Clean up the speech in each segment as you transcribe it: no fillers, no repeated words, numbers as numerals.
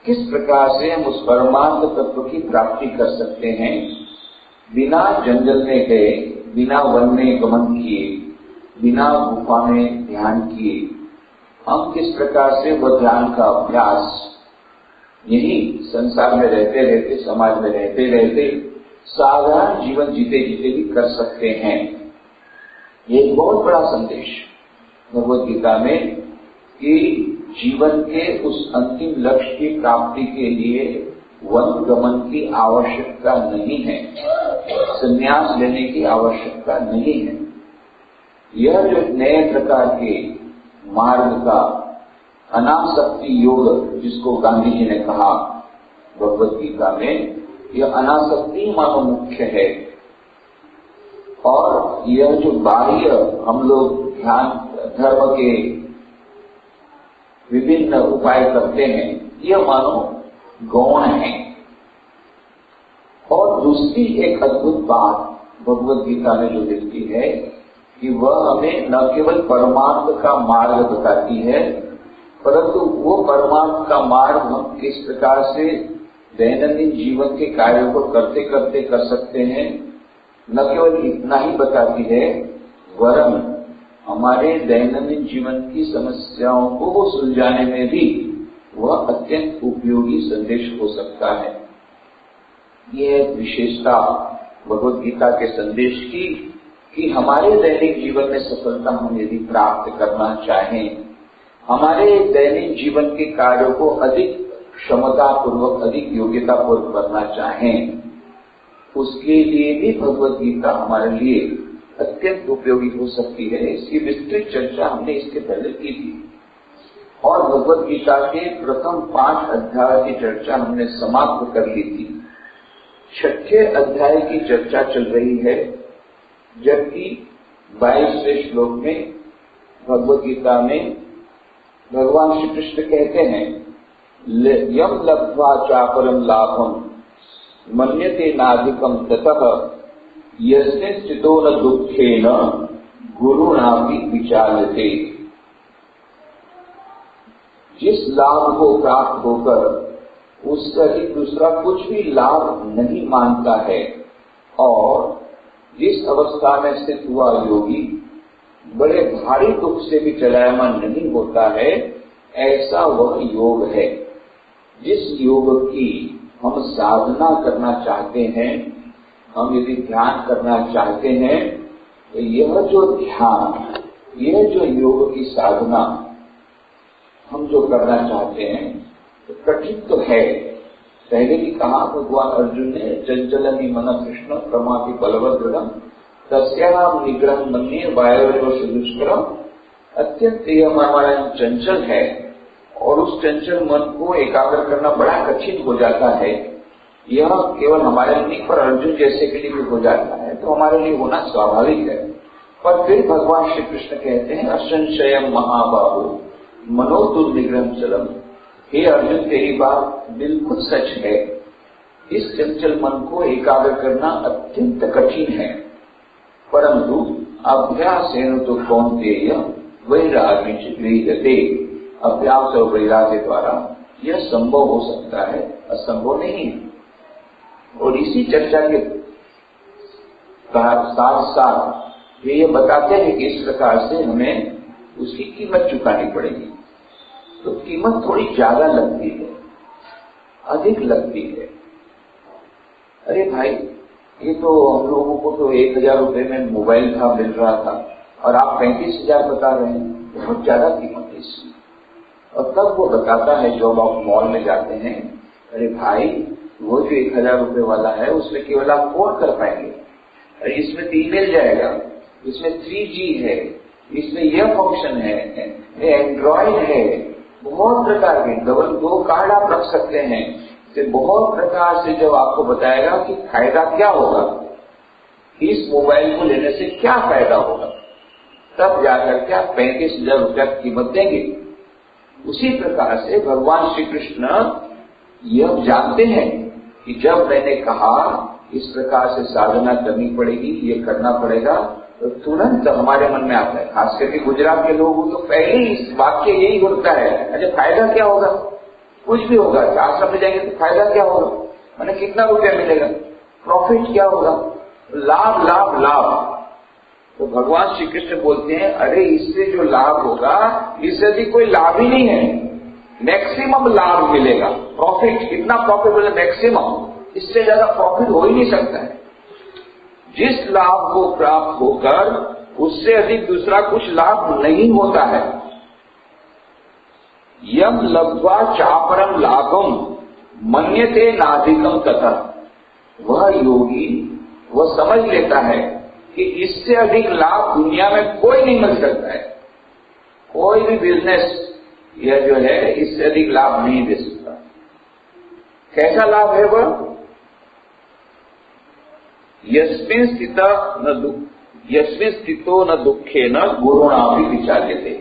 किस प्रकार से हम उस परमार्थ तत्व की प्राप्ति कर सकते हैं बिना जंगल में गए, बिना वन में गमन किए, बिना गुफा में ध्यान किए। हम किस प्रकार से वह ध्यान का अभ्यास यही संसार में रहते रहते, समाज में रहते रहते, साधारण जीवन जीते जीते भी कर सकते हैं। ये एक बहुत बड़ा संदेश भगवद गीता में कि जीवन के उस अंतिम लक्ष्य की प्राप्ति के लिए वन गमन की आवश्यकता नहीं है, संन्यास लेने की आवश्यकता नहीं है। यह जो नए प्रकार के मार्ग का अनासक्ति योग, जिसको गांधी जी ने कहा भगवद गीता में, यह अनासक्ति मानो मुख्य है। और यह जो बाह्य हम लोग ध्यान धर्म के विभिन्न उपाय करते हैं, यह मानो गौण है। और दूसरी एक अद्भुत बात भगवद गीता में जो दिखती है कि वह हमें न केवल परमार्थ का मार्ग बताती है, परंतु वो परमार्थ का मार्ग हम किस प्रकार से दैनंदिन जीवन के कार्यों को करते करते कर सकते हैं, न केवल इतना ही बताती है, वरन हमारे दैनंदिन जीवन की समस्याओं को सुलझाने में भी वह अत्यंत उपयोगी संदेश हो सकता है। यह एक विशेषता भगवद गीता के संदेश की कि हमारे दैनिक जीवन में सफलता हम यदि प्राप्त करना चाहें, हमारे दैनिक जीवन के कार्यों को अधिक क्षमता पूर्वक, अधिक योग्यता पूर्वक करना चाहें, उसके लिए भी भगवद गीता हमारे लिए अत्यंत उपयोगी हो सकती है। इसकी विस्तृत चर्चा हमने इसके पहले की थी और भगवद गीता के प्रथम 5 अध्याय की चर्चा हमने समाप्त कर ली थी। 6ठे अध्याय की चर्चा चल रही है, जबकि 22वें श्लोक में भगवद गीता में भगवान श्री कृष्ण कहते हैं, यम लब्ध्वा चापरम लाभम मन्यते नाधिकम ततः यस्मिन् स्थितो न दुःखेन गुरुणापि विचाल्यते। जिस लाभ को प्राप्त होकर उससे अधिक दूसरा कुछ भी लाभ नहीं मानता है और जिस अवस्था में स्थित हुआ योगी बड़े भारी दुख से भी चलायमान नहीं होता है, ऐसा वह योग है। जिस योग की हम साधना करना चाहते हैं, हम यदि ध्यान करना चाहते हैं, तो यह जो ध्यान, यह जो योग की साधना हम जो करना चाहते हैं, तो कठिन तो है। पहले भी कहा भगवान अर्जुन ने, चंचलनि मन कृष्ण प्रमापि बलवदृढ़म् तस्याहं निग्रहं मन्ये वायोर्वश दुष्करम्। अत्यंत यह हमारा चंचल है और उस चंचल मन को एकाग्र करना बड़ा कठिन हो जाता है। यह केवल हमारे लिए नहीं, पर अर्जुन जैसे के लिए भी हो जाता है, तो हमारे लिए होना स्वाभाविक है। पर फिर भगवान श्री कृष्ण कहते हैं, असंशयम महाबाहु मनो दुर्निग्रहं चलम। हे अर्जुन, तेरी बात बिल्कुल सच है। इस चंचल मन को एकाग्र करना अत्यंत कठिन है, परंतु अभ्यासेन तो कौन्तेय वैराग्यं च गृह्यते। अभ्यास और वैराग्य द्वारा यह संभव हो सकता है, असंभव नहीं है। और इसी चर्चा के साथ साथ ये बताते हैं कि इस प्रकार से हमें उसकी कीमत चुकानी पड़ेगी। तो कीमत थोड़ी ज्यादा लगती है, अधिक लगती है। अरे भाई, ये तो हम लोगों को तो 1000 रुपए में मोबाइल था, मिल रहा था, और आप 35,000 बता रहे हैं, बहुत ज्यादा कीमत है इसकी। और तब वो बताता है, जब आप मॉल में जाते हैं, अरे भाई, वो जो 1000 रुपए वाला है उसमें केवल आप फोन कर पाएंगे, अरे इसमें तो ईमेल जाएगा, इसमें 3G है, इसमें यह फंक्शन है, एंड्रॉइड है, बहुत प्रकार के डबल 2 कार्ड आप रख सकते हैं। तो बहुत प्रकार से जब आपको बताएगा कि फायदा क्या होगा, इस मोबाइल को लेने से क्या फायदा होगा, तब जाकर के आप 35,000 रुपया कीमत देंगे। उसी प्रकार से भगवान श्री कृष्ण यह जानते हैं कि जब मैंने कहा इस प्रकार से साधना करनी पड़ेगी, ये करना पड़ेगा, तो तुरंत हमारे मन में आता है, खास करके गुजरात के लोगों तो पहले इस वाक्य यही होता है, अच्छा फायदा क्या होगा, कुछ भी होगा। आश्रम में जाएंगे तो फायदा क्या होगा, मैंने कितना रुपया मिलेगा, प्रॉफिट क्या होगा, लाभ लाभ लाभ। तो भगवान श्री कृष्ण बोलते हैं अरे इससे जो लाभ होगा इससे भी कोई लाभ ही नहीं है, मैक्सिमम लाभ मिलेगा। प्रॉफिट कितना प्रॉफिट बोले, मैक्सिमम, इससे ज्यादा प्रॉफिट हो ही नहीं सकता है। जिस लाभ को प्राप्त होकर उससे अधिक दूसरा कुछ लाभ नहीं होता है। यम लब्ध्वा चापरम लाभम मन्यते नाधिकम तथा, वह योगी वह समझ लेता है कि इससे अधिक लाभ दुनिया में कोई नहीं मिल सकता है। कोई भी बिजनेस यह जो है इससे अधिक लाभ नहीं दे सकता। कैसा लाभ है वह, यस्मिन् स्थितो न दुखे न गुरुणापि विचार्यते।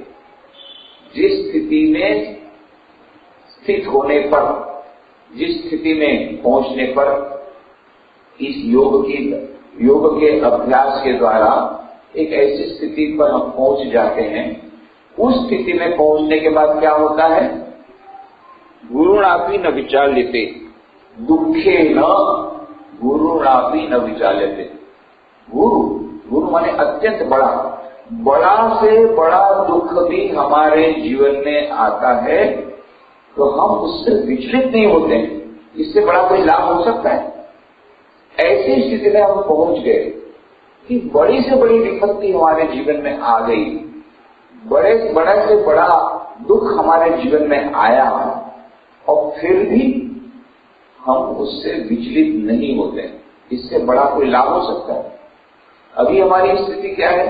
जिस स्थिति में स्थित होने पर, जिस स्थिति में पहुंचने पर इस योग के अभ्यास के द्वारा एक ऐसी स्थिति पर हम पहुंच जाते हैं, उस स्थिति में पहुंचने के बाद क्या होता है, गुरुणापि न विचार्यते, दुखे न गुरुणापि न विचार्यते। गुरु माने अत्यंत बड़ा, बड़ा से बड़ा दुख भी हमारे जीवन में आता है तो हम उससे विचलित नहीं होते हैं। इससे बड़ा कोई लाभ हो सकता है? ऐसी स्थिति में हम पहुंच गए कि बड़ी से बड़ी विपत्ति हमारे जीवन में आ गई, बड़े से बड़ा दुख हमारे जीवन में आया और फिर भी हम उससे विचलित नहीं होते। इससे बड़ा कोई लाभ हो सकता है? अभी हमारी स्थिति क्या है,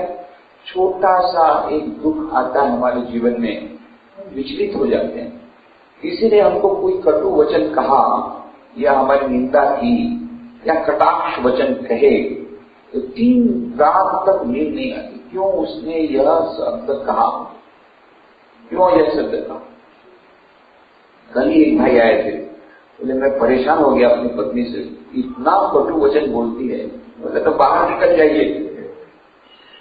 छोटा सा एक दुख आता है हमारे जीवन में, विचलित हो जाते हैं। किसी ने हमको कोई कटु वचन कहा या हमारी निंदा की या कटाक्ष वचन कहे तो 3 रात तक नींद नहीं आती। क्यों उसने यह शब्द कहा, क्यों यह शब्द कहा। कल ही एक भाई आए थे, बोले मैं परेशान हो गया अपनी पत्नी से, इतना कटु वचन बोलती है। बोले तो बाहर निकल जाइए।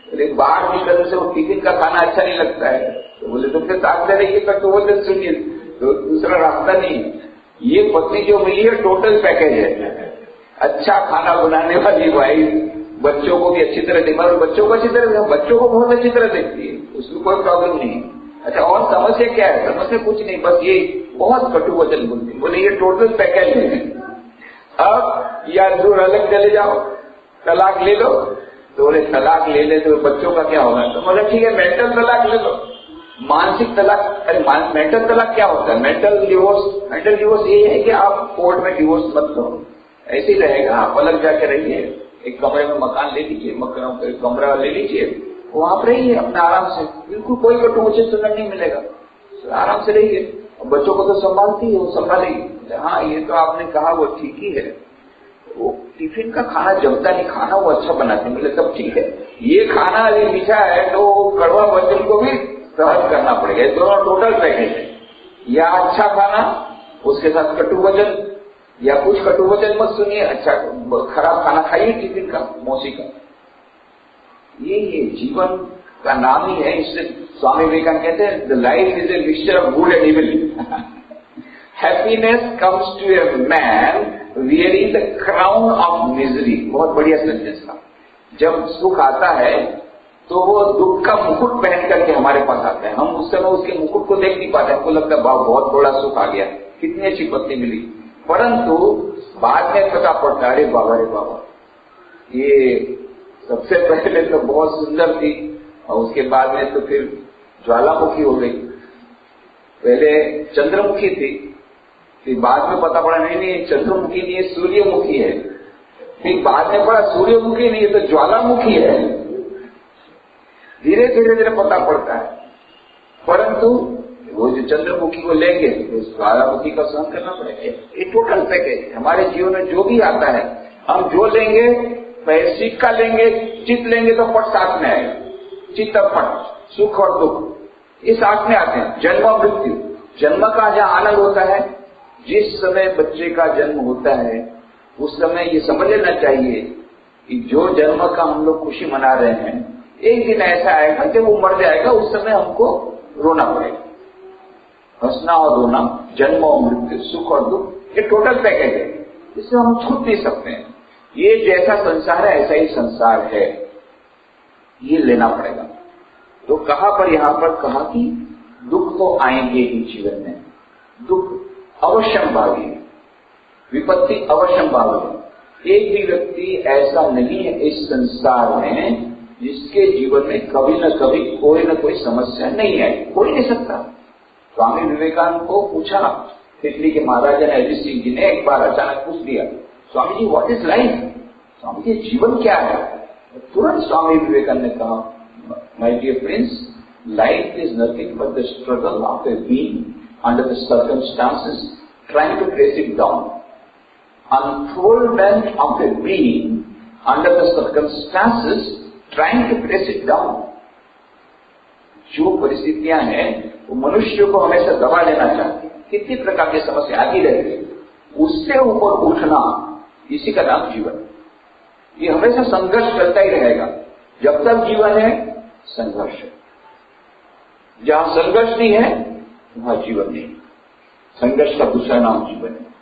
बोले बाहर निकलने से वो टिफिन का खाना अच्छा नहीं लगता है। तो बोले तो फिर साथ रहिए, कटु वचन सुनिए, तो दूसरा रास्ता नहीं है। ये पत्नी जो मिली है टोटल पैकेज है, अच्छा खाना बनाने वाली वाइफ, बच्चों को भी अच्छी तरह देखा, और बच्चों को अच्छी तरह, बच्चों को बहुत अच्छी तरह देखती है, उसमें कोई प्रॉब्लम नहीं। अच्छा और समस्या क्या है, समस्या कुछ नहीं, बस ये बहुत कटु वचन बोलती। बोले ये टोटल पैकेज है। अब या दूर अलग चले जाओ, तलाक ले लो। तो बोले तलाक ले ले तो बच्चों का क्या होगा। तो बोले ठीक है मेंटल तलाक ले लो, मानसिक तलाक। अरे मेंटल तलाक क्या होता है, मेंटल डिवोर्स ये है कि आप कोर्ट में डिवोर्स मत करो, ऐसे ही रहेगा, आप अलग जाके रहिए, एक कमरे में मकान ले लीजिए, कमरा ले लीजिए, वहां पर रहिए अपने आराम से, बिल्कुल कोई कटु वचन सुनने नहीं मिलेगा, आराम से रहिए। बच्चों को तो संभालती है, वो संभालेगी। हाँ ये तो आपने कहा वो ठीक ही है, वो टिफिन का खाना जमता नहीं, खाना वो अच्छा बनाते, बोले सब ठीक है, ये खाना अभी मीठा है तो कड़वा वचन को भी सहन करना पड़ेगा। दोनों टोटल पैकेज है, या अच्छा खाना उसके साथ कटु वचन, या कुछ कटु वचन मत सुनिए, अच्छा खराब खाना खाइए टिफिन का, मौसी का। ये जीवन का नाम ही है। इससे स्वामी विवेकानंद कहते हैं the life is a mixture of good and evil. Happiness comes to a man wearing the crown of misery. बहुत बढ़िया सेंटेंस था। जब सुख आता है तो वो दुख का मुकुट पहन करके हमारे पास आता है, हम उस समय उसके मुकुट को देख नहीं पाते, हमको लगता है बहुत बड़ा सुख आ गया, कितनी अच्छी पत्नी मिली, परंतु बाद में पता पड़ता है अरे बाबा ये सबसे पहले तो बहुत सुंदर थी और उसके बाद में तो फिर ज्वालामुखी हो गई। पहले चंद्रमुखी थी, फिर बाद में पता पड़ा नहीं चंद्रमुखी नहीं, ये सूर्यमुखी है। फिर बाद में पड़ा सूर्यमुखी नहीं, ये तो ज्वालामुखी है। धीरे धीरे पता पड़ता है, परंतु वो जो चंद्रमुखी को लेंगे तो ज्वालामुखी का सहन करना पड़ेगा। ये टोटल पैकेज हमारे जीवन में जो भी आता है, हम जो लेंगे, पहले सिक्का लेंगे, चित लेंगे तो पट साथ में आएगा, चित्त पट, सुख और दुख ये साथ में आते हैं। जन्म और मृत्यु, जन्म का जहाँ आनंद होता है, जिस समय बच्चे का जन्म होता है उस समय ये समझ लेना चाहिए कि जो जन्म का हम लोग खुशी मना रहे हैं, एक दिन ऐसा आएगा कि वो मर जाएगा, उस समय हमको रोना पड़ेगा। हंसना और रोना, जन्म और मृत्यु, सुख और दुख, ये टोटल पैकेज है, इससे हम छूट नहीं सकते हैं। ये जैसा संसार है ऐसा ही संसार है, ये लेना पड़ेगा। तो कहा पर यहां पर कहा कि दुख तो आएंगे ही जीवन में, दुख अवश्यंभावी है, विपत्ति अवश्यंभावी है। एक भी व्यक्ति ऐसा नहीं है इस संसार में जिसके जीवन में कभी न कभी कोई न कोई समस्या नहीं आई, हो ही नहीं सकता। स्वामी विवेकानंद को पूछा, दिल्ली के महाराजा अजीत सिंह जी ने एक बार अचानक पूछ दिया, Swami ji what is life, Swami ji जीवन क्या है? तुरंत स्वामी विवेकानंद ने कहा, my dear prince, life is nothing but the struggle of a being under the circumstances trying to press it down, unfoldment of a being under the circumstances trying to press it down. जो परिस्थितियां हैं वो मनुष्य को हमेशा दबा लेना चाहती है, कितनी प्रकार की समस्या आती रहती है, उससे ऊपर उठना, इसी का नाम जीवन। ये हमेशा संघर्ष करता ही रहेगा, जब तक जीवन है संघर्ष है। जहां संघर्ष नहीं है वहां जीवन नहीं, संघर्ष का दूसरा नाम जीवन है।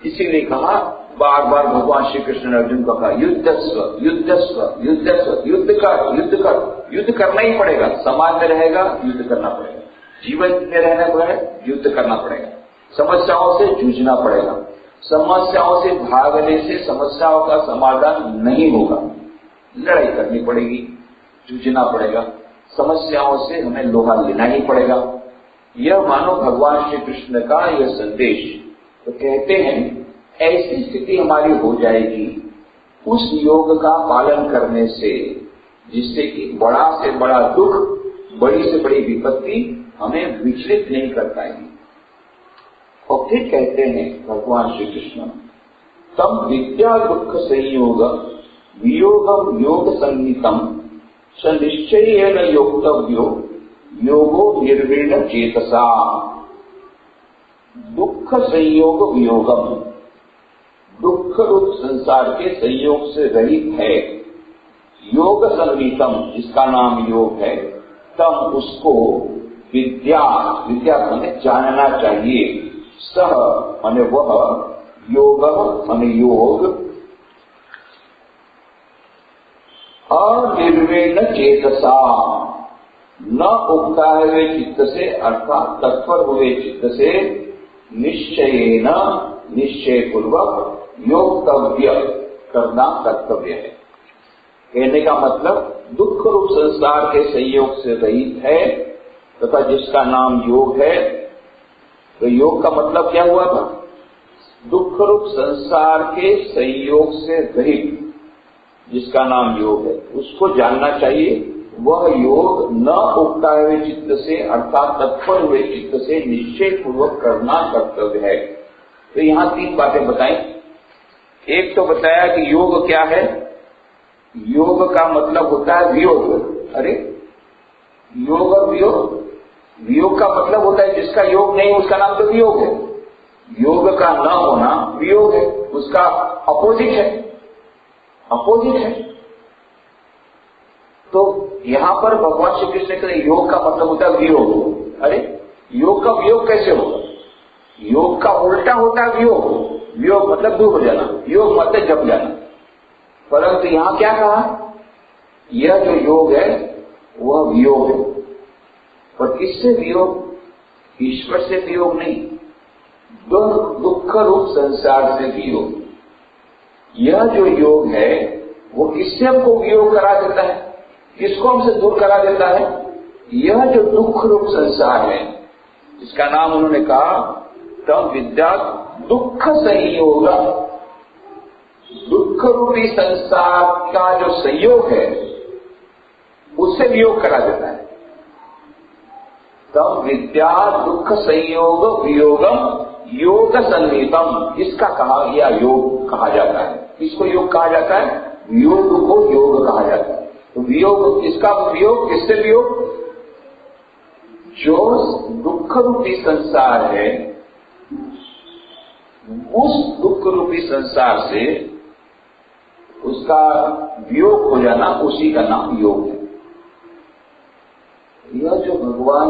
इसीलिए कहा, बार बार भगवान श्री कृष्ण ने अर्जुन को कहा, युद्धस्व युद्धस्व युद्धस्व, युद्ध कर युद्ध कर, युद्ध करना ही पड़ेगा। समाज में रहेगा युद्ध करना पड़ेगा, जीवन में रहना पड़ेगा युद्ध करना पड़ेगा, समस्याओं से जूझना पड़ेगा। समस्याओं से भागने से समस्याओं का समाधान नहीं होगा, लड़ाई करनी पड़ेगी, जूझना पड़ेगा, समस्याओं से हमें लोहा लेना ही पड़ेगा। यह मानो भगवान श्री कृष्ण का यह संदेश। तो कहते हैं ऐसी स्थिति हमारी हो जाएगी उस योग का पालन करने से, जिससे कि बड़ा से बड़ा दुख, बड़ी से बड़ी विपत्ति हमें विचलित नहीं कर पाएगी। और फिर कहते हैं भगवान श्री कृष्ण, तम विद्या दुख संयोग वियोगम योग संहितम स निश्चयेन योक्तव्यो योगो निर्वीण चेतसा। दुख संयोग वियोगम, दुख रूप संसार के संयोग से रहित है, योग संहितम, जिसका नाम योग है, तम उसको विद्या, विद्या हमें जानना चाहिए, सह माने वह, योग माने योग, अनिर्वेण चेतसा, न उगता है वे चित्त से, अर्थात तत्पर हुए चित्त से, निश्चयेन निश्चय पूर्वक योक्तव्य करना कर्तव्य है। कहने का मतलब दुख रूप संसार के संयोग से रहित है तथा जिसका नाम योग है। तो योग का मतलब क्या हुआ था? दुख रूप संसार के संयोग से रहित जिसका नाम योग है उसको जानना चाहिए। वह योग न उगता हुए चित्त से, अर्थात तत्पर हुए चित्त से निश्चय पूर्वक करना कर्तव्य है। तो यहां तीन बातें बताई। एक तो बताया कि योग क्या है, योग का मतलब होता है वियोग। अरे योग और वियोग, वियोग का मतलब होता है जिसका योग नहीं उसका नाम तो वियोग है। योग का न होना वियोग है, उसका अपोजिट है, अपोजिट है। तो यहां पर भगवान श्री कृष्ण कहते हैं योग का मतलब होता है वियोग। अरे योग का वियोग कैसे होगा? योग का उल्टा होता है वियोग। वियोग मतलब दूर हो जाना, योग मतलब जप जाना। परंतु यहां क्या कहा? यह जो योग है वह वियोग है। और किससे वियोग? ईश्वर से वियोग नहीं, दुख रूप संसार से वियोग। यह जो योग है वो किससे हमको वियोग करा देता है, किसको हमसे दूर करा देता है? यह जो दुख रूप संसार है जिसका नाम उन्होंने कहा तम विद्या दुख संयोग, दुख रूपी संसार का जो संयोग है उससे वियोग करा देता है। तम विद्या दुख संयोग वियोगम योग संहितम, इसका कहा या योग कहा जाता है। इसको योग कहा जाता है, वियोग को योग कहा जाता है। तो वियोग, इसका वियोग किससे वियोग? जो दुख रूपी संसार है उस दुख रूपी संसार से उसका वियोग हो जाना, उसी का नाम योग है। यह जो भगवान,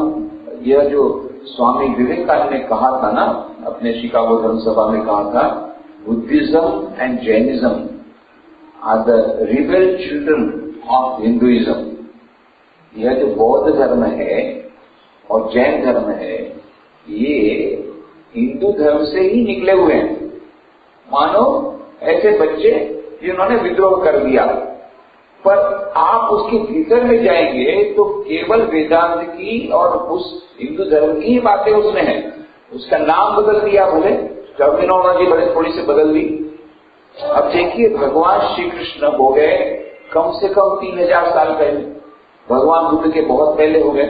यह जो स्वामी विवेकानंद ने कहा था ना, अपने शिकागो धर्म सभा में कहा था, Buddhism and Jainism are the rebel children of Hinduism. यह जो बौद्ध धर्म है और जैन धर्म है, ये हिंदू धर्म से ही निकले हुए हैं। मानो ऐसे बच्चे जिन्होंने विद्रोह कर दिया, पर आप उसके भीतर में जाएंगे तो केवल वेदांत की और उस हिंदू धर्म की ही बातें उसमें है। उसका नाम बदल दिया, भले टर्मिनोलॉजी बड़े थोड़ी से बदल दी। अब देखिए, भगवान श्री कृष्ण हो गए कम से कम 3000 साल पहले, भगवान बुद्ध के बहुत पहले हो गए,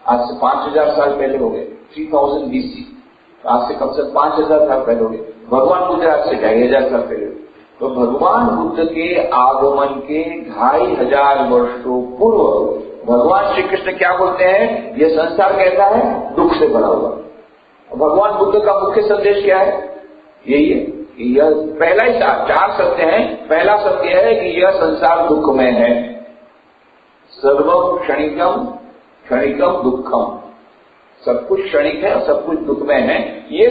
आज से 5000 साल पहले हो गए, 3000 BC, आज से कम से कम 5000 साल पहले हो गए। भगवान बुद्ध आज से 2500 साल पहले। तो भगवान बुद्ध के आगमन के 2500 वर्षों पूर्व भगवान श्री कृष्ण क्या बोलते हैं, यह संसार कैसा है, दुख से भरा हुआ। भगवान बुद्ध का मुख्य संदेश क्या है, यही है कि यह पहला ही 4 सत्य है। पहला सत्य है कि यह संसार दुखमय है, सर्वम क्षणिकम क्षणिकम दुखम, सब कुछ क्षणिक है और सब कुछ दुखमय है। ये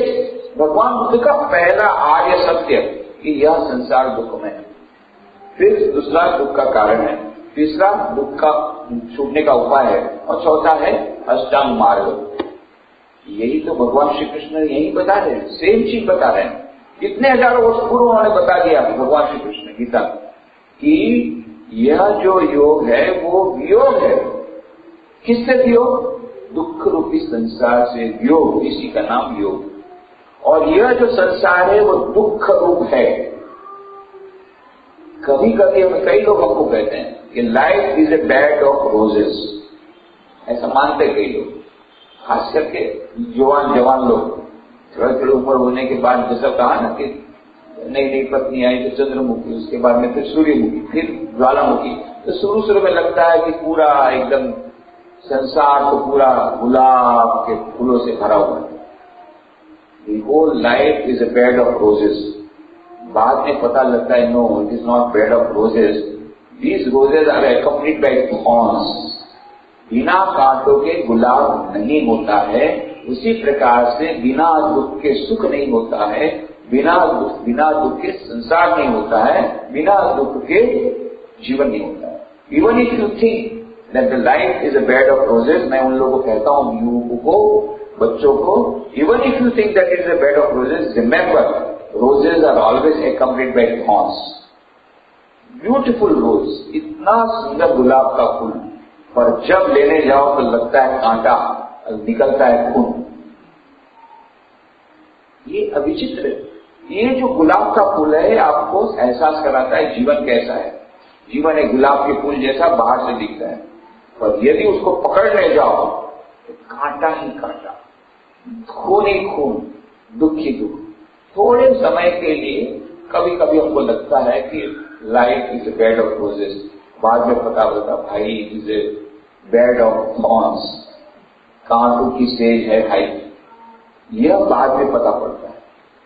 भगवान बुद्ध का पहला आर्य सत्य कि यह संसार दुखमय है। फिर दूसरा दुख का कारण है, तीसरा दुख का छूटने का उपाय है, और चौथा है अष्टांग मार्ग। यही तो भगवान श्री कृष्ण यही बता रहे हैं, सेम चीज बता रहे हैं। कितने हजारों वर्ष पूर्व उन्होंने बता दिया भगवान श्री कृष्ण गीता कि यह जो योग है वो वियोग है। किससे वियोग, दुख रूपी संसार से वियोग, इसी का नाम योग। और यह जो संसार है वो दुख रूप है। कभी कभी हम कई लोग हमको कहते हैं कि life is a bed of roses, ऐसा मानते कई लोग, खास करके जवान लोग। थोड़ी उम्र होने के बाद जैसा कहा ना कि नई पत्नी आई तो चंद्रमुखी, उसके बाद में फिर सूर्यमुखी, फिर ज्वालामुखी। तो शुरू में लगता है कि पूरा एकदम संसार तो पूरा गुलाब के फूलों से भरा हुआ है, The whole life is a bed of roses. बाद में पता लगता है, no, it is not bed of roses. These roses are accompanied by thorns. बिना कांटों के गुलाब नहीं होता है। उसी प्रकार से बिना दुख के सुख नहीं होता है, बिना दुख के संसार नहीं होता है, बिना दुख के जीवन नहीं होता है। Even if you think that the life is a bed of roses, मैं उन लोगों को कहता हूँ, युवकों को, बच्चों को, even if you think that it is a bed of roses, remember, roses are always accompanied by thorns. Beautiful rose, इतना सुंदर गुलाब का फूल, पर जब लेने जाओ तो लगता है कांटा, निकलता है खून। ये अविचित्र, ये जो गुलाब का फूल है आपको एहसास कराता है जीवन कैसा है। जीवन एक गुलाब के फूल जैसा बाहर से दिखता है, पर यदि उसको पकड़ने जाओ तो कांटा ही कांटा, खून ही खून, दुख ही दुख। थोड़े समय के लिए कभी कभी हमको लगता है कि life is a bed of roses, बाद में पता होता भाई is a bed of thorns, कांटों की सेज है भाई, यह बाद में पता पड़ता है।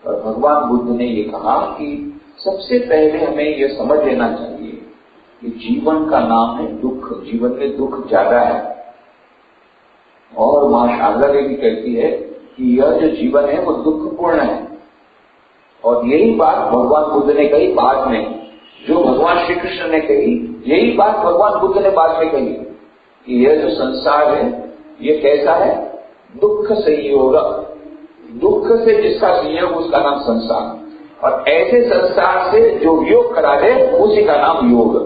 और भगवान बुद्ध ने ये कहा कि सबसे पहले हमें यह समझ लेना चाहिए कि जीवन का नाम है दुख, जीवन में दुख ज्यादा है। और मां शारदा देवी कहती है कि यह जो जीवन है वो दुखपूर्ण है। और यही बात भगवान बुद्ध ने कही बाद में, जो भगवान श्री कृष्ण ने कही यही बात भगवान बुद्ध ने बाद में कही कि यह जो संसार है ये कैसा है, दुख संयोग, दुख से जिसका संयोग उसका नाम संसार, और ऐसे संसार से जो योग करा दे उसी का नाम योग।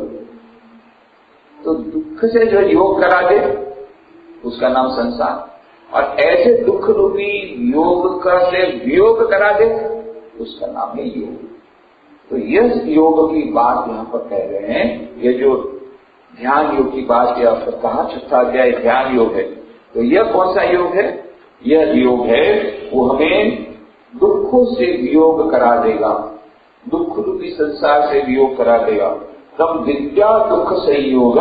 तो दुख से जो योग करा दे उसका नाम संसार, और ऐसे दुख रूपी योग का से वियोग करा दे उसका नाम है योग। तो यह योग की बात यहाँ पर कह रहे हैं। ये जो ध्यान योग की बात यह कहा, 6वां अध्याय ध्यान योग है। तो यह कौन सा योग है, यह योग है वो हमें दुखों से वियोग करा देगा, दुख रूपी संसार से वियोग करा देगा। तब विद्या दुख संयोग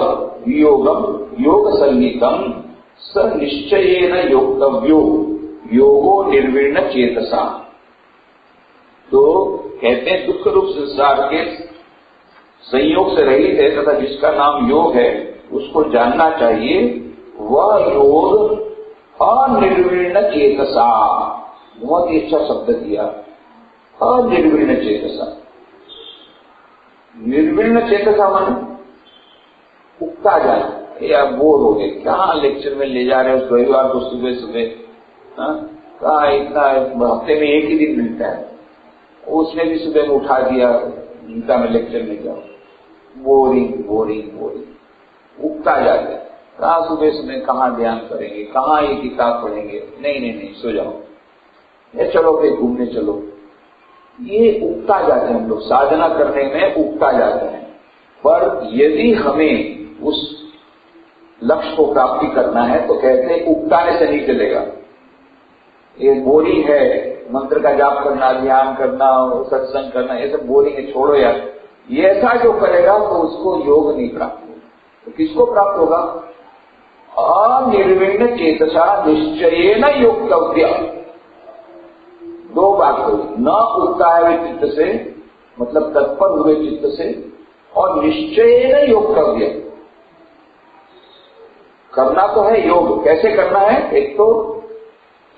वियोगम योग संगीतम स निश्चयेन योक्तव्यो योगो निर्विण्ण चेतसा। तो कहते हैं दुख रूप संसार के संयोग से रहित है तथा जिसका नाम योग है उसको जानना चाहिए। वह योग अनिर्विण्ण चेतसा, बहुत ही अच्छा शब्द दिया, अनिर्विण्ण चेतसा। निर्विण्ण चेतसा माने उगता जाए, या बोर हो गए, कहाँ लेक्चर में ले जा रहे हो रविवार को सुबह सुबह, कहाँ इतना, हफ्ते में एक ही दिन मिलता है, उसमें भी सुबह में उठा दिया, गीता में लेक्चर में जाओ, बोरिंग बोरिंग बोरिंग, उगता जाते, कहाँ सुबह सुबह कहाँ ध्यान करेंगे, कहाँ ये किताब पढ़ेंगे, नहीं नहीं नहीं सो जाओ, ये चलो फिर घूमने चलो, ये उगता जाते हैं हम लोग, साधना करने में उगता जाते हैं। पर यदि हमें उस लक्ष्य को प्राप्ति करना है तो कहते हैं उगताने से नहीं चलेगा। ये बोरिंग है, मंत्र का जाप करना, ध्यान करना, सत्संग करना, ये सब बोरिंग है, छोड़ो यार, ये ऐसा जो करेगा तो उसको योग नहीं प्राप्त होगा। तो किसको प्राप्त होगा? अनिर्विण्ण चेतसा निश्चयेन योक्तव्य। दो बात हुई, न उगता है वे चित्त से, मतलब तत्पर हुए चित्त से, और निश्चयेन योक्तव्य, करना तो है योग। कैसे करना है? एक तो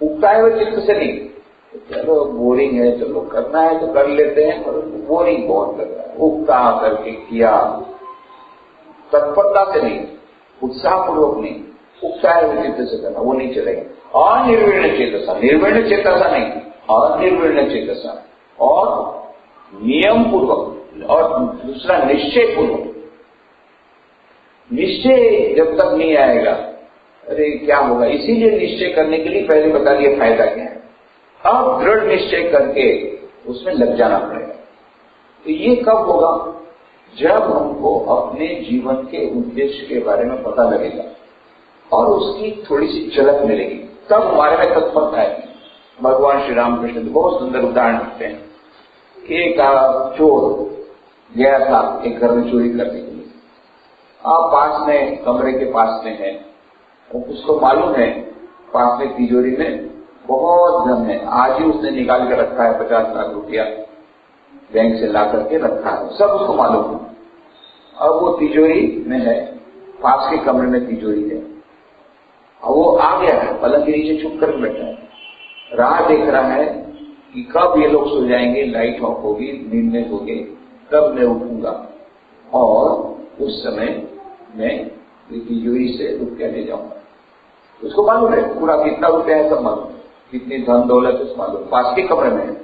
उगता है वे चित्त से नहीं, चलो बोरिंग है, चलो करना है तो कर लेते हैं, पर बोरिंग बहुत लग रहा है, उगता करके किया, तत्परता से नहीं, उत्साहपूर्वक नहीं, उगता है वे चित्त से करना, वो नहीं चलेगा। अनिर्विण्ण चेतसा, निर्विण्ण चेतसा नहीं, अनिर्विण्ण चेतसा, और नियम पूर्वक, और दूसरा निश्चय पूर्वक। निश्चय जब तक नहीं आएगा, अरे क्या होगा, इसीलिए निश्चय करने के लिए पहले बता दिया फायदा क्या है। अब दृढ़ निश्चय करके उसमें लग जाना पड़ेगा। तो ये कब होगा? जब हमको अपने जीवन के उद्देश्य के बारे में पता लगेगा और उसकी थोड़ी सी झलक मिलेगी, तब हमारे में तत्परता है। भगवान श्री रामकृष्ण तो बहुत सुंदर उदाहरण देते हैं कि एक चोर गया था एक घर में चोरी करने के लिए, आप पास में, कमरे के पास में है, उसको मालूम है पास में तिजोरी में बहुत धन है, आज ही उसने निकाल कर रखा है 50 लाख रुपया, बैंक से ला करके रखा है, सब उसको मालूम है। अब वो तिजोरी में है, पास के कमरे में तिजोरी है, अब वो आ गया है, पलंग के नीचे छुप कर बैठा है, राह देख रहा है कि कब ये लोग सो जाएंगे, लाइट ऑफ होगी, नींद में होंगे, तब मैं उठूंगा और उस समय मैं तिजोरी से रुपया ले जाऊंगा। उसको मालूम है पूरा कितना रुपया है, सब मालूम है, कितनी धन दौलत है मालूम, पास के कमरे में है,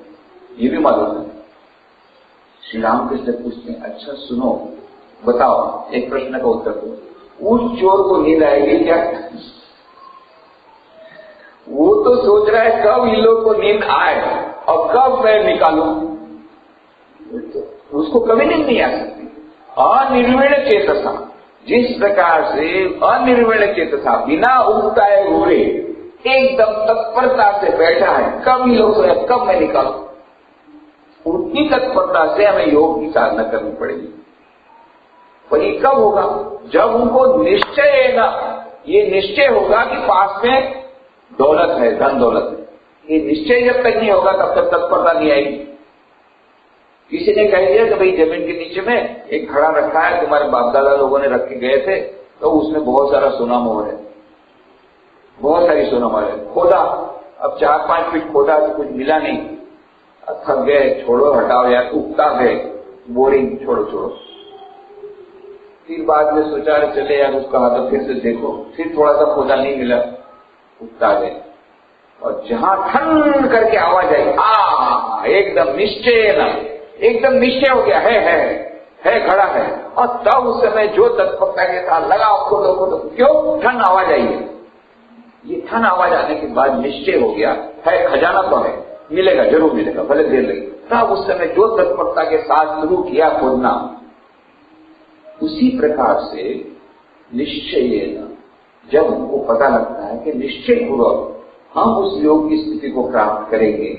ये भी मालूम है। श्री रामकृष्ण पूछते हैं, अच्छा सुनो, बताओ, एक प्रश्न का उत्तर दो, उस चोर को नींद आएगी क्या? वो तो सोच रहा है कब इन लोग को नींद आए और कब मैं निकालूं, उसको कभी नींद नहीं आ सकती। अनिर्विण्ण चेतसा, जिस प्रकार से अनिर्विण्ण चेतसा बिना उगताए हुए एकदम तत्परता से बैठा है, कब इन लोग सोए, कब मैं निकालूं, उनकी तत्परता से हमें योग की साधना करनी पड़ेगी। पर ये कब होगा? जब उनको निश्चय है ना, ये निश्चय होगा कि पास में दौलत है, धन दौलत है। ये निश्चय जब तक नहीं होगा तब तक तत्परता नहीं आएगी। किसी ने कह दिया कि भाई जमीन के नीचे में एक घड़ा रखा है, तुम्हारे बाप दादा लोगों ने रख के गए थे, तो उसमें बहुत सारा सोना मोहर है, बहुत सारी सोना मोहर है, खोदा, अब 4-5 फीट खोदा तो कुछ मिला नहीं, थक गए, छोड़ो हटाओ यार, उगता है, बोरिंग, छोड़ो छोड़ो। फिर बाद में सोचा चले यार, उसका हाथ फिर से देखो, फिर थोड़ा सा खोदा नहीं मिला, उगता है, और जहां ठन करके आवाज आई, एकदम निश्चय ना, एकदम निश्चय हो गया, है खड़ा है, और तब उस समय जो तत्परता के साथ लगाओ खोदो, क्यों? ठन आवाज आई है। ये ठन आवाज आने के बाद निश्चय हो गया है, खजाना तो है, मिलेगा, जरूर मिलेगा, भले देर लगे। तब उस समय जो तत्परता के साथ शुरू किया खोदना, उसी प्रकार से निश्चय, जब हमको पता लगता है कि निश्चय पूर्वक हम उस योग की स्थिति को प्राप्त करेंगे,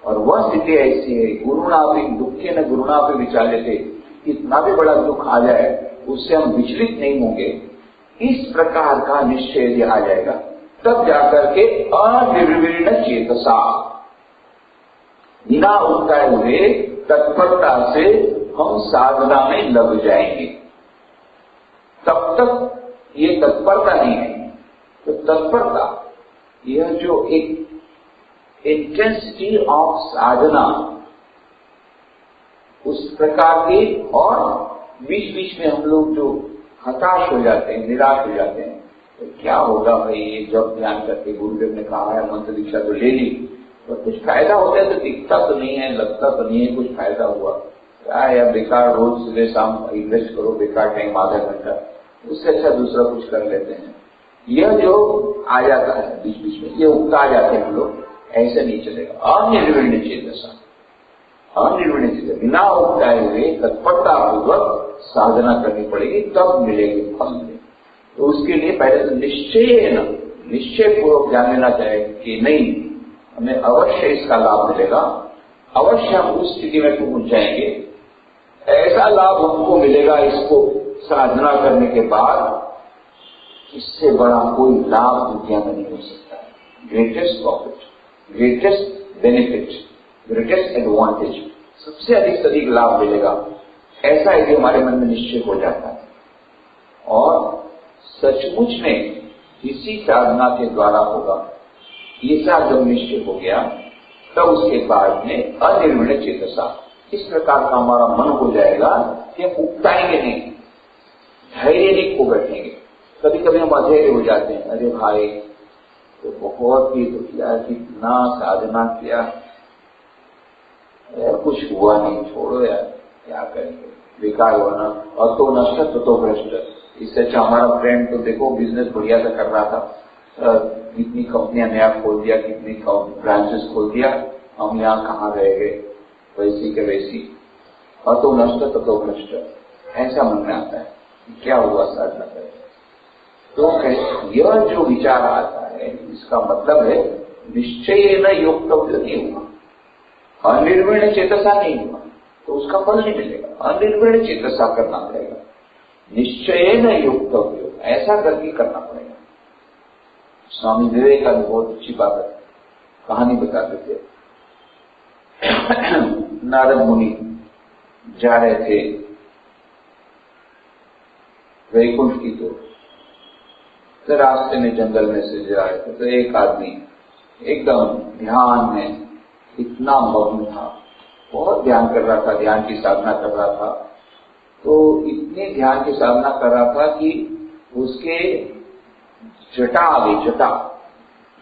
और वह स्थिति ऐसी है, गुरुणापि दुखे न गुरुणापि विचाल्यते, कितना भी बड़ा दुख आ जाए उससे हम विचलित नहीं होंगे, इस प्रकार का निश्चय यदि आ जाएगा, तब जाकर के अनिर्विण्ण चेतसा, बिना उगताए हुए तत्परता से हम साधना में लग जाएंगे। तब तक ये तत्परता नहीं है, तो तत्परता यह जो एक इंटेंसिटी ऑफ साधना उस प्रकार की, और बीच बीच में हम लोग जो हताश हो जाते हैं, निराश हो जाते हैं, तो क्या होगा भाई, ये जब ध्यान करके गुरुदेव ने कहा है मंत्र दीक्षा तो ले ली, तो कुछ फायदा होता है तो दिखता तो नहीं है, लगता तो नहीं है कुछ फायदा हुआ, क्या यार बेकार रोज सुबह शाम इन्वेस्ट करो, बेकार टाइम आधा घंटा, उससे अच्छा दूसरा कुछ कर लेते हैं। यह जो आ जाता है बीच बीच में, ये उगता जाते हैं हम लोग, ऐसे नहीं चलेगा। अनिर्विण्य चेतसा, अनिर्विण्य चेतसा, बिना उगताए हुए तत्परता पूर्वक साधना करनी पड़ेगी, तब मिलेगी फल में। तो उसके लिए पहले तो निश्चय पूर्वक जान लेना चाहिए कि नहीं, हमें अवश्य इसका लाभ मिलेगा, अवश्य हम उस स्थिति में पहुंच जाएंगे, ऐसा लाभ हमको मिलेगा इसको साधना करने के बाद, इससे बड़ा कोई लाभ दुनिया में नहीं हो सकता है। Greatest profit, greatest benefit, greatest advantage, सबसे अधिक लाभ मिलेगा, ऐसा यदि हमारे मन में निश्चय हो जाता है और सचमुच में इसी साधना के द्वारा होगा, ये सब जब निश्चय हो गया, तब उसके बाद में अनिर्विण्य चेतसा, इस प्रकार का हमारा मन हो जाएगा कि हम उकताएंगे नहीं, धैर्य नहीं खो बैठेंगे। कभी कभी हम अधैर्य हो जाते हैं, अरे भाई तो बहुत ही तो किया, कितना साधना किया, यार कुछ हुआ नहीं, छोड़ो यार, क्या करेंगे, बेकार हुआ ना, और तो नष्ट तो भ्रष्ट। इससे अच्छा हमारा फ्रेंड तो देखो बिजनेस बढ़िया से कर रहा था, कितनी कंपनियां नया खोल दिया, कितनी ब्रांचेस खोल दिया, हम यहाँ कहाँ रह गए, वैसी के वैसी, और तो नष्ट तो भ्रष्ट, ऐसा मन में आता है, क्या हुआ साधना करें। तो यह जो विचार आता है, इसका मतलब है निश्चय न योक्तव्य नहीं हुआ, अनिर्विण्य चेतसा नहीं हुआ, तो उसका फल नहीं मिलेगा। अनिर्विण्य चेतसा करना पड़ेगा, निश्चय न योक्तव्य, ऐसा करके करना पड़ेगा। स्वामी विवेकानंद बहुत अच्छी बात है, कहानी बताते थे। नारद मुनि जा रहे थे वैकुंठ की तो रास्ते में जंगल में से जा रहे थे, तो एक आदमी एकदम ध्यान में इतना मग्न था, बहुत ध्यान कर रहा था, ध्यान की साधना कर रहा था, तो इतने ध्यान की साधना कर रहा था कि उसके जटा आ गई,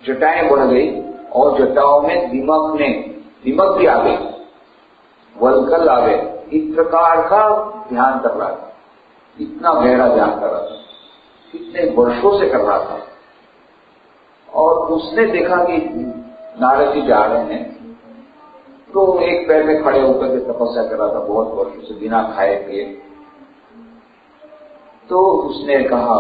जटाएं बढ़ गई, और जटाओं में दिमक भी आ गई, वलकल आ गए, इस प्रकार का ध्यान कर रहा था, इतना गहरा ध्यान कर रहा था, कितने वर्षों से कर रहा था। और उसने देखा कि नारद जी जा रहे हैं, तो एक पैर में खड़े होकर के तपस्या कर रहा था बहुत वर्षों से, बिना खाए पिए। तो उसने कहा,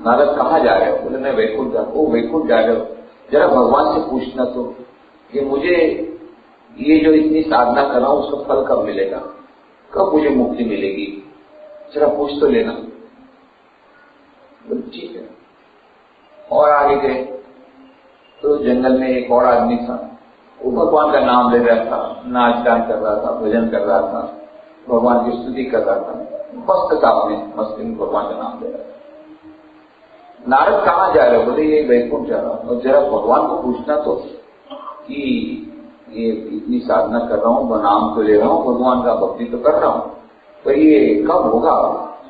नारद कहाँ जा रहे हो? बोले मैं वैकुंठ जा रहा हूँ। वैकुंठ जा रहे हो, जरा भगवान से पूछना तो कि मुझे ये जो इतनी साधना कर रहा हूँ उसका फल कब मिलेगा, कब मुझे मुक्ति मिलेगी, जरा पूछ तो लेना। ठीक है। और आगे गए तो जंगल में एक और आदमी था, वो भगवान का नाम ले रहा था, नाच गान कर रहा था, भजन कर रहा था, भगवान की स्तुति कर रहा था, मस्त था, अपने मस्ती में भगवान का नाम ले रहा था। नारद कहाँ जा रहे हो? बोले ये वैकुंठ जा रहा हूं। और जरा भगवान को पूछना तो कि ये इतनी साधना कर रहा हूँ, नाम तो ले रहा हूँ, भगवान का भक्ति तो कर रहा हूँ, पर ये कब होगा,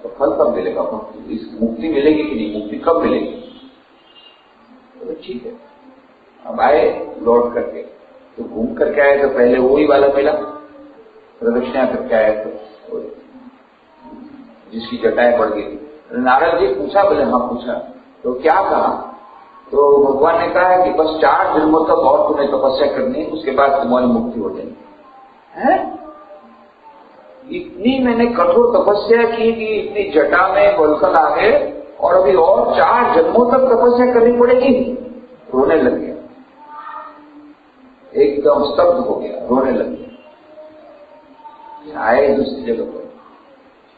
तो फल कब मिलेगा, इस मुक्ति मिलेगी कि नहीं, मुक्ति कब मिलेगी? तो ठीक है। अब आए लौट करके, तो घूम करके आए तो पहले वही वाला मिला, प्रदक्षिणा करके आए तो जिसकी जटाएं बढ़ गई। नारद जी पूछा? बोले हाँ पूछा। तो क्या कहा? तो भगवान ने कहा कि बस 4 जन्मों तक और तुम्हें तपस्या करनी है, उसके बाद तुम्हारी मुक्ति हो जाएगी। है? इतनी मैंने कठोर तपस्या की कि इतनी जटा में वलकल आ गए, और अभी और 4 जन्मों तक तपस्या करनी पड़ेगी? रोने लग गया, एकदम स्तब्ध हो गया, रोने लग गया। आए दूसरी जगह पर,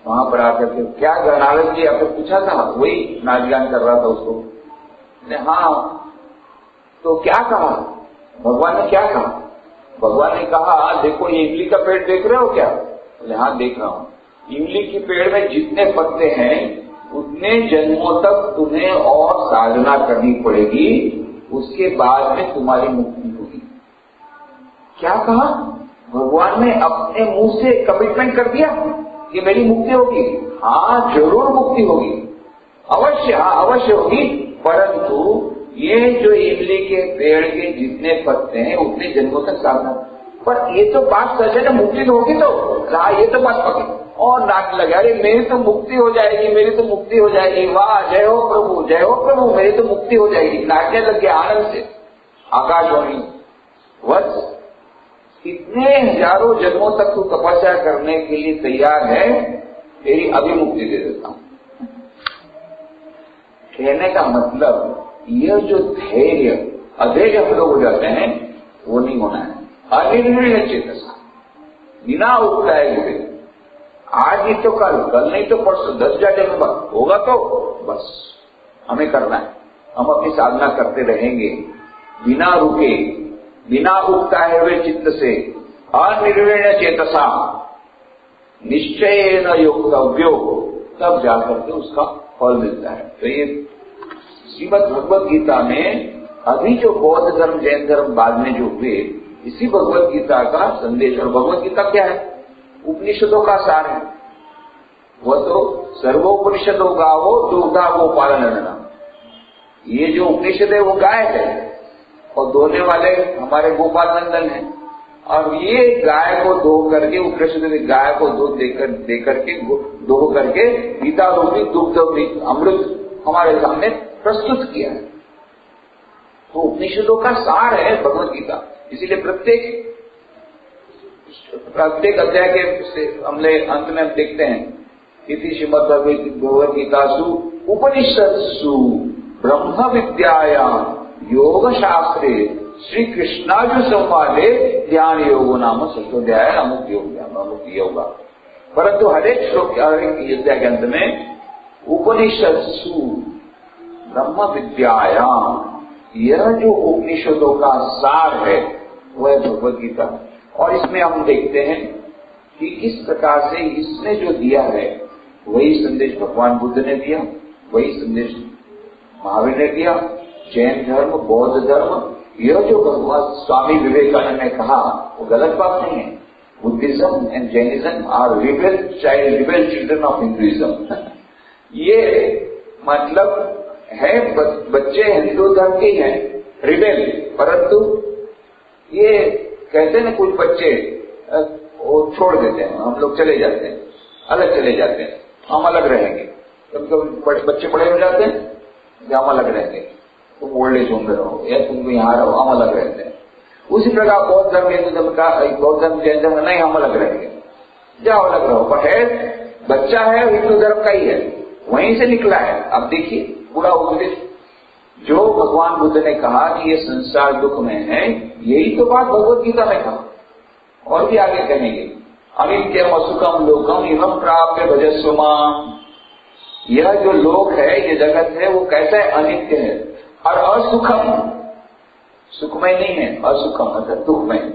वहां पर आकर के क्या नारद जी आपने पूछा था? वही नाच गान कर रहा था उसको। हाँ, तो क्या कहा? भगवान ने क्या कहा? भगवान ने कहा देखो ये इमली का पेड़ देख रहे हो क्या? बोले हाँ देख रहा हूं। इमली के पेड़ में जितने पत्ते हैं उतने जन्मों तक तुम्हें और साधना करनी पड़ेगी, उसके बाद में तुम्हारी मुक्ति होगी। क्या कहा? भगवान ने अपने मुंह से कमिटमेंट कर दिया कि मेरी मुक्ति होगी। हाँ, जरूर मुक्ति होगी, अवश्य, हाँ अवश्य होगी, परंतु ये जो इमली के पेड़ के जितने पत्ते हैं उतने जन्मों तक साधना। पर ये तो बात सच है ना, मुक्ति होगी तो हाँ, ये तो बात पकड़ी और नाचने लगे, अरे मेरी तो मुक्ति हो जाएगी, मेरी तो मुक्ति हो जाएगी, वाह जय हो प्रभु, जय हो प्रभु, मेरी तो मुक्ति हो जाएगी। नाचने लग गए आनंद से। आकाशवाणी, वर्ष कितने हजारों जन्मों तक तू तपस्या करने के लिए तैयार है, तेरी अभी मुक्ति दे देता हूं। कहने का मतलब यह जो धैर्य, अधैर्य हम लोग हो जाते हैं, वो नहीं होना है। अनिर्णय चेतसा, बिना उपलाए हुए, आज नहीं तो कल नहीं तो परसों, 10,000 जन्म बाद होगा तो बस हमें करना है। हम अपनी साधना करते रहेंगे बिना रुके, बिना उगताए हुए चित्त से, अनिर्णय चेतसा, निश्चय न योक्तव्यो, तब जाकर के उसका फल मिलता है। तो ये श्रीमद् भगवद गीता में अभी जो बौद्ध धर्म, जैन धर्म बाद में जो हुए, इसी भगवद गीता का संदेश। और भगवद गीता क्या है? उपनिषदों का सार है। वह तो सर्वोपनिषदों गावो दुग्धा गोपालनना, ये जो उपनिषद है वो गाय है और दोने वाले हमारे गोपाल नंदन है। और ये गाय को धो करके, उपनिषद में गाय को दूध देकर के धो करके गीता रूपी दुग्ध अमृत हमारे सामने प्रस्तुत किया है। तो उपनिषदों का सार है भगवद गीता। इसीलिए प्रत्येक अध्याय के हमने अंत में देखते हैं, इति श्रीमद् भगवद गीतासु उपनिषत्सु ब्रह्म विद्यायाम योग शास्त्रे श्री कृष्णार्जुन संवादे ध्यान योगो नाम षष्ठोध्याय मुक्ति योगा। परंतु हरेक श्लोक, हरेक अध्याय के अंत में उपनिषत्सु ब्रह्म विद्यायाम, यह जो उपनिषदों का सार है वह भगवद गीता। और इसमें हम देखते हैं कि किस प्रकार से इसने जो दिया है वही संदेश भगवान बुद्ध ने दिया, वही संदेश महावीर ने दिया। जैन धर्म, बौद्ध धर्म, यह जो भगवान स्वामी विवेकानंद ने कहा वो गलत बात नहीं है। Buddhism and Jainism are rebel children of Hinduism. ये मतलब है बच्चे हिंदू धर्म के हैं, रिबेल, परंतु ये कहते हैं कुछ बच्चे वो छोड़ देते हैं, हम लोग चले जाते हैं, अलग चले जाते हैं, हम अलग रहेंगे। कभी बच्चे बड़े हो जाते हैं, हम अलग रहेंगे, तुम ओल्ड एज होम में रहो या तुम यहाँ रहो, हम अलग रहते हैं। उसी प्रकार बौद्ध धर्म, हिंदू धर्म का, बौद्ध धर्म, जैन धर्म, नहीं हम अलग रहेंगे, जाओ अलग रहो। पर है बच्चा है हिंदू धर्म का ही है, वहीं से निकला है। अब देखिए पूरा उपदेश जो भगवान बुद्ध ने कहा कि ये संसार दुख में है, यही तो बात भगवद गीता में कहा। और भी आगे कहेंगे, अनित्यम असुखम लोकम इमं प्राप्य भजस्व माम। यह जो लोक है, ये जगत है, वो कैसा है? अनित्य है और असुखम, सुखमय नहीं है, असुखम मतलब दुखमय।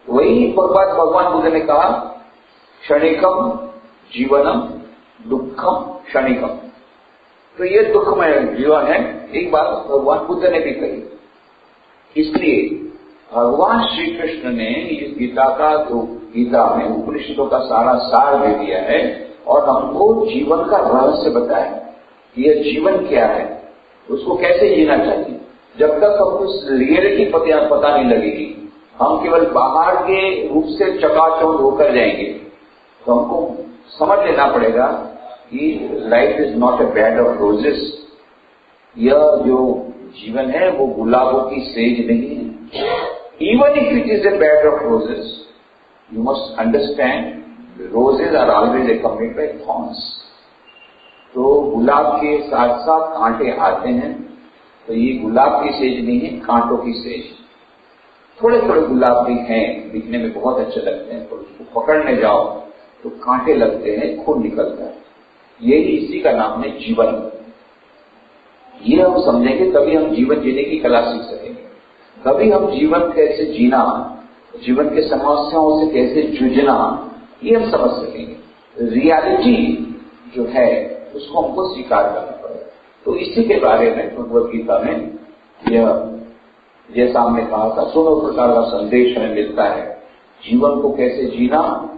वही भगवान बुद्ध ने कहा क्षणिकम जीवनम दुखम क्षणिकम। तो ये दुखमय जीवन है, एक बात भगवान बुद्ध ने भी कही। इसलिए भगवान श्री कृष्ण ने इस गीता का, जो गीता में उपनिषदों का सारा सार दे दिया है और हमको जीवन का रहस्य बताया। यह जीवन क्या है, उसको कैसे जीना चाहिए। जब तक हमको रियलिटी पता नहीं लगेगी, हम केवल बाहर के रूप से चकाचौंध होकर जाएंगे। तो हमको समझ लेना पड़ेगा कि life is not a bed of roses. यह जो जीवन है वो गुलाबों की सेज नहीं है। Even if it is a bed of roses, you must understand roses are always accompanied by thorns. तो गुलाब के साथ साथ कांटे आते हैं, तो ये गुलाब की सेज नहीं है, कांटों की सेज। थोड़े थोड़े गुलाब भी हैं, दिखने में बहुत अच्छे लगते हैं, पर उसको पकड़ने जाओ तो कांटे लगते हैं, खून निकलता है। यही इसी का नाम है जीवन। ये हम समझेंगे तभी हम जीवन जीने की कला सीख सकेंगे। तभी हम जीवन कैसे जीना, जीवन के समस्याओं से कैसे जूझना, ये हम समझ सकेंगे। रियलिटी जो है उसको हमको स्वीकार करना पड़ेगा। तो इसी के बारे में भगवद गीता में यह जैसा हमने कहा था, दोनों प्रकार का संदेश हमें मिलता है। जीवन को कैसे जीना,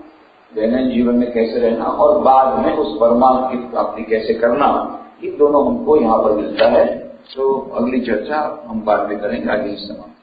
दैनंदिन जीवन में कैसे रहना, और बाद में उस परमात्मा की प्राप्ति कैसे करना, ये दोनों हमको यहाँ पर मिलता है। तो अगली चर्चा हम बाद में करेंगे। आगे समाप्त।